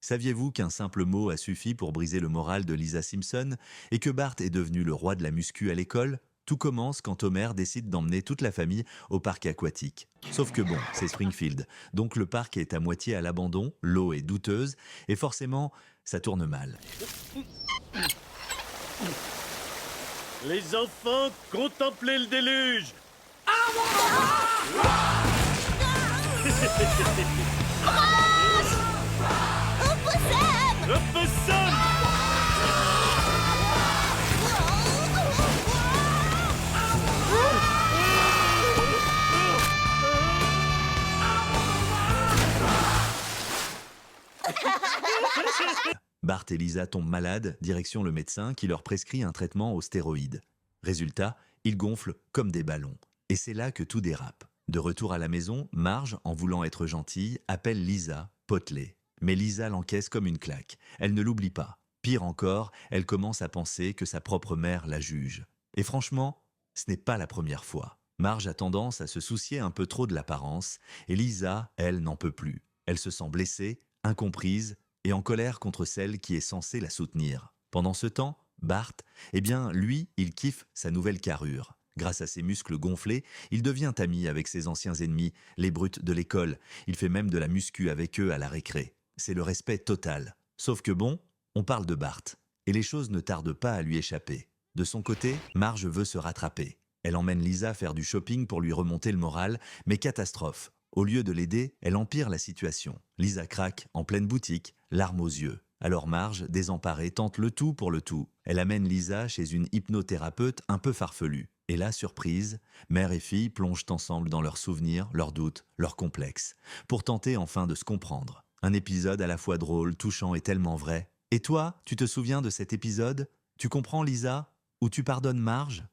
Saviez-vous qu'un simple mot a suffi pour briser le moral de Lisa Simpson et que Bart est devenu le roi de la muscu à l'école? Tout commence quand Homer décide d'emmener toute la famille au parc aquatique. Sauf que bon, c'est Springfield, donc le parc est à moitié à l'abandon, l'eau est douteuse et forcément, ça tourne mal. Les enfants, contemplez le déluge. Le possum. Bart et Lisa tombent malades, direction le médecin qui leur prescrit un traitement aux stéroïdes. Résultat, ils gonflent comme des ballons. Et c'est là que tout dérape. De retour à la maison, Marge, en voulant être gentille, appelle Lisa potelée. Mais Lisa l'encaisse comme une claque. Elle ne l'oublie pas. Pire encore, elle commence à penser que sa propre mère la juge. Et franchement, ce n'est pas la première fois. Marge a tendance à se soucier un peu trop de l'apparence, et Lisa, elle, n'en peut plus. Elle se sent blessée, incomprise, et en colère contre celle qui est censée la soutenir. Pendant ce temps, Bart, eh bien, lui, il kiffe sa nouvelle carrure. Grâce à ses muscles gonflés, il devient ami avec ses anciens ennemis, les brutes de l'école. Il fait même de la muscu avec eux à la récré. C'est le respect total. Sauf que bon, on parle de Bart. Et les choses ne tardent pas à lui échapper. De son côté, Marge veut se rattraper. Elle emmène Lisa faire du shopping pour lui remonter le moral, mais catastrophe. Au lieu de l'aider, elle empire la situation. Lisa craque en pleine boutique, larmes aux yeux. Alors Marge, désemparée, tente le tout pour le tout. Elle amène Lisa chez une hypnothérapeute un peu farfelue. Et là, surprise, mère et fille plongent ensemble dans leurs souvenirs, leurs doutes, leurs complexes, pour tenter enfin de se comprendre. Un épisode à la fois drôle, touchant et tellement vrai. Et toi, tu te souviens de cet épisode? Tu comprends Lisa? Ou tu pardonnes Marge?